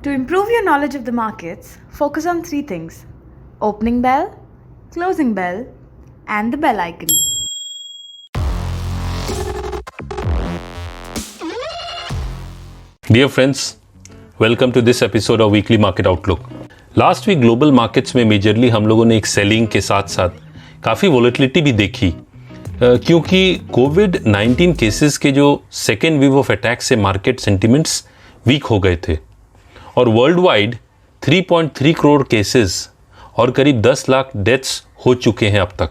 To improve your knowledge of the markets, focus on three things: opening bell, closing bell, and the bell icon. Dear friends, welcome to this episode of Weekly Market Outlook. Last week global markets में majorly हम लोगों ने एक selling के साथ साथ काफ़ी volatility भी देखी क्योंकि कोविड-19 केसेस के जो सेकेंड वेव ऑफ अटैक से मार्केट सेंटिमेंट्स वीक हो गए थे और वर्ल्ड वाइड 3.3 करोड़ केसेस और करीब 10 लाख डेथ्स हो चुके हैं अब तक।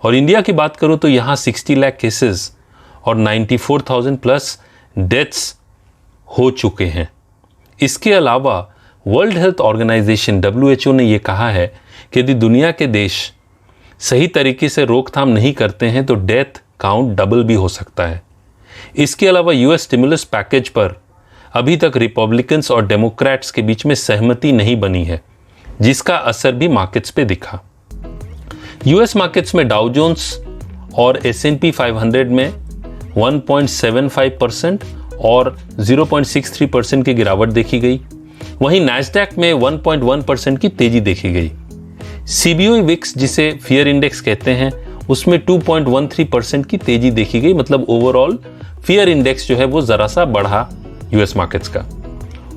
और इंडिया की बात करूं तो यहाँ 60 लाख केसेस और 94,000 प्लस डेथ्स हो चुके हैं। इसके अलावा वर्ल्ड हेल्थ ऑर्गेनाइजेशन WHO ने यह कहा है कि यदि दुनिया के देश सही तरीके से रोकथाम नहीं करते हैं तो डेथ काउंट डबल भी हो सकता है। इसके अलावा यूएस स्टिमुलस पैकेज पर अभी तक रिपब्लिकन्स और डेमोक्रेट्स के बीच में सहमति नहीं बनी है, जिसका असर भी मार्केट्स पे दिखा। यूएस मार्केट्स में डाउ जोन्स और S&P 500 में 1.75% और 0.63% की गिरावट देखी गई। वहीं नैस्डैक में 1.1% की तेजी देखी गई। CBOE विक्स जिसे फियर इंडेक्स कहते हैं उसमें 2.13% की तेजी देखी गई। मतलब ओवरऑल फियर इंडेक्स जो है वो जरा सा बढ़ा यूएस मार्केट्स का।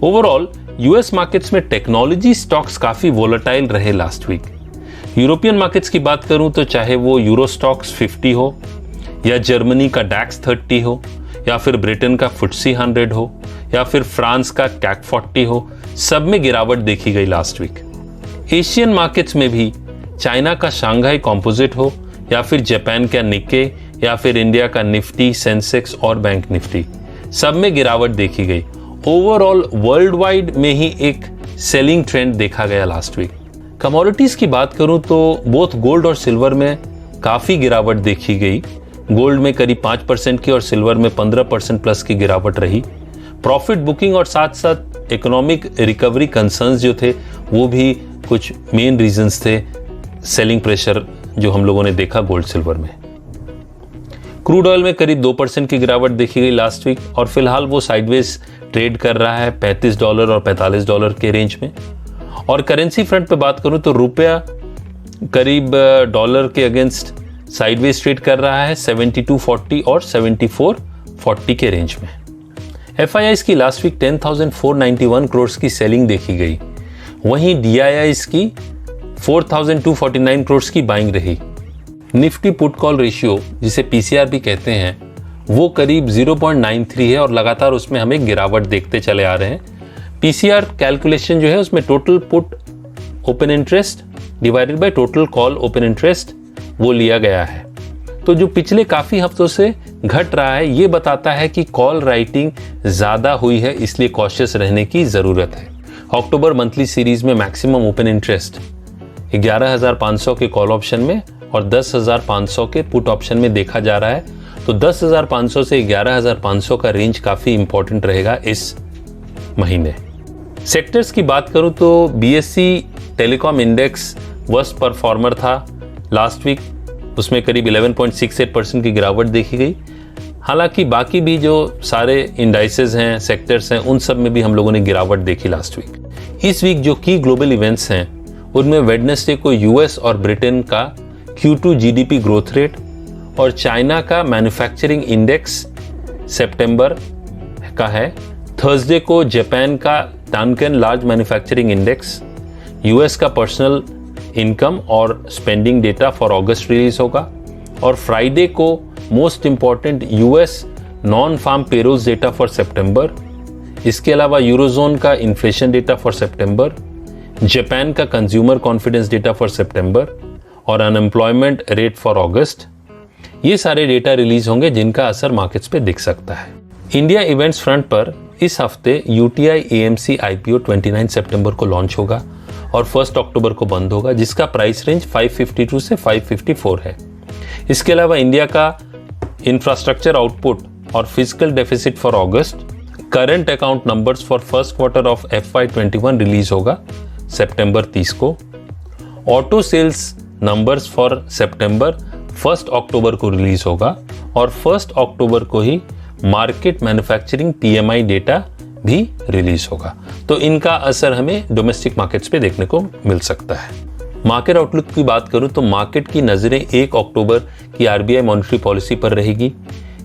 ओवरऑल यूएस मार्केट्स में टेक्नोलॉजी स्टॉक्स काफी वोलेटाइल रहे लास्ट वीक। यूरोपियन मार्केट्स की बात करूं तो चाहे वो यूरो स्टॉक्स 50 हो या जर्मनी का डैक्स 30 हो या फिर ब्रिटेन का FTSE 100 हो या फिर फ्रांस का CAC 40 हो, सब में गिरावट देखी गई लास्ट वीक। एशियन मार्केट्स में भी चाइना का शांघाई कॉम्पोजिट हो या फिर जापान का निक्के या फिर इंडिया का निफ्टी, सेंसेक्स और बैंक निफ्टी, सब में गिरावट देखी गई। ओवरऑल वर्ल्ड वाइड में ही एक सेलिंग ट्रेंड देखा गया लास्ट वीक। कमोडिटीज की बात करूं तो बोथ गोल्ड और सिल्वर में काफी गिरावट देखी गई। गोल्ड में करीब 5% की और सिल्वर में 15% प्लस की गिरावट रही। प्रॉफिट बुकिंग और साथ साथ इकोनॉमिक रिकवरी कंसर्न्स जो थे वो भी कुछ मेन रीजंस थे सेलिंग प्रेशर जो हम लोगों ने देखा गोल्ड सिल्वर में। क्रूड ऑयल में करीब 2% की गिरावट देखी गई लास्ट वीक और फिलहाल वो साइडवेज ट्रेड कर रहा है $35 और $45 के रेंज में। और करेंसी फ्रंट पे बात करूं तो रुपया करीब डॉलर के अगेंस्ट साइडवेज ट्रेड कर रहा है 72.40 और 74.40 के रेंज में। FIIs की लास्ट वीक 10,491 करोड़ की सेलिंग देखी गई। वहीं DIIs की 4,249 करोड़ की बाइंग रही। निफ्टी पुट कॉल रेशियो जिसे PCR भी कहते हैं वो करीब 0.93 है और लगातार उसमें हमें गिरावट देखते चले आ रहे हैं। PCR कैलकुलेशन जो है उसमें total put open interest divided by total call open interest वो लिया गया है। तो जो पिछले काफी हफ्तों से घट रहा है ये बताता है कि कॉल राइटिंग ज्यादा हुई है, इसलिए कॉशियस रहने की जरूरत है। अक्टूबर मंथली सीरीज में मैक्सिमम ओपन इंटरेस्ट 11,500 के कॉल ऑप्शन में और 10,500 के पुट ऑप्शन में देखा जा रहा है। तो 10,500 से 11,500 का रेंज काफी इंपॉर्टेंट रहेगा इस महीने। सेक्टर्स की बात करूं तो BSE telecom index worst performer था लास्ट वीक, उसमें करीब 11.68% की गिरावट देखी गई। हालांकि बाकी भी जो सारे इंडाइसेस हैं, सेक्टर्स हैं, उन सब में भी हम लोगों ने गिरावट देखी लास्ट वीक। इस वीक जो की ग्लोबल इवेंट्स हैं उनमें वेडनेसडे को US और ब्रिटेन का Q2 GDP ग्रोथ रेट और चाइना का मैन्युफैक्चरिंग इंडेक्स सितंबर का है। थर्सडे को जापान का Tankan large manufacturing index, US का पर्सनल इनकम और स्पेंडिंग डेटा फॉर अगस्त रिलीज होगा। और फ्राइडे को most important US non farm payrolls data for सितंबर। इसके अलावा यूरोजोन का इन्फ्लेशन डेटा फॉर सितंबर, जापान का कंज्यूमर कॉन्फिडेंस डेटा फॉर सितंबर और अनएम्प्लॉयमेंट रेट फॉर अगस्त, ये सारे डेटा रिलीज होंगे जिनका असर मार्केट्स पे दिख सकता है। इंडिया इवेंट्स फ्रंट पर इस हफ्ते UTI AMC IPO 29 सितंबर को लॉन्च होगा और 1 अक्टूबर को बंद होगा, जिसका प्राइस रेंज 552 से 554 है। इसके अलावा इंडिया का इंफ्रास्ट्रक्चर आउटपुट और physical deficit for August, current account numbers for first quarter of FY21 release होगा सितंबर 30 को। ऑटो सेल्स नंबर्स फॉर सितंबर 1 अक्टूबर को रिलीज होगा और 1 अक्टूबर को ही मार्केट मैन्युफैक्चरिंग PMI डेटा भी रिलीज होगा, तो इनका असर हमें डोमेस्टिक मार्केट्स पे देखने को मिल सकता है। मार्केट आउटलुक की बात करूं तो मार्केट की नजरें 1 अक्टूबर की आरबीआई मॉनेटरी पॉलिसी पर रहेगी।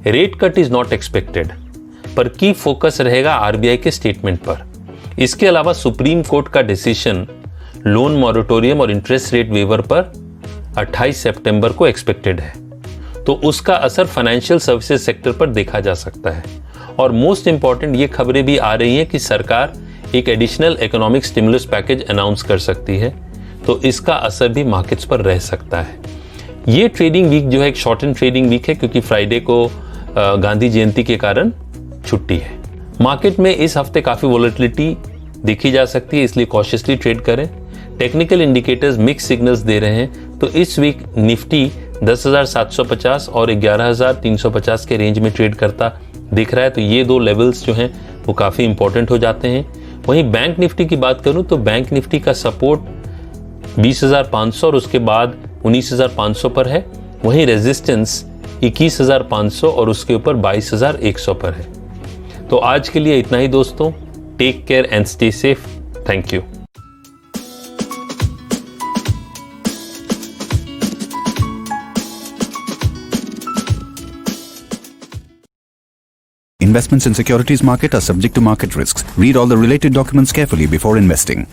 Rate cut is not expected, पर की फोकस रहेगा आरबीआई के स्टेटमेंट पर। इसके अलावा सुप्रीम कोर्ट का डिसीजन लोन मॉरेटोरियम और इंटरेस्ट रेट वेवर पर 28 सितंबर को एक्सपेक्टेड है, तो उसका असर फाइनेंशियल सर्विसेज सेक्टर पर देखा जा सकता है। और मोस्ट इंपॉर्टेंट ये खबरें भी आ रही हैं कि सरकार एक additional economic stimulus package announce कर सकती है, तो इसका असर भी मार्केट्स पर रह सकता है। ये ट्रेडिंग वीक जो है एक शॉर्टन ट्रेडिंग वीक है, क्योंकि फ्राइडे को गांधी जयंती के कारण छुट्टी है। मार्केट में इस हफ्ते काफी वॉलेटिलिटी देखी जा सकती है, इसलिए कॉशियसली ट्रेड करें। टेक्निकल इंडिकेटर्स मिक्स सिग्नल्स दे रहे हैं, तो इस वीक निफ्टी 10,750 और 11,350 के रेंज में ट्रेड करता दिख रहा है, तो ये 2 लेवल्स जो हैं वो काफी इंपॉर्टेंट हो जाते हैं। वहीं बैंक निफ्टी की बात करूं तो बैंक निफ्टी का सपोर्ट 20,500 और उसके बाद 19,500 पर है। वहीं रेजिस्टेंस 21,500 और उसके ऊपर 22,100 पर है। तो आज के लिए इतना ही दोस्तों। Take care and stay safe. Thank you. Investments in securities market are subject to market risks. Read all the related documents carefully before investing.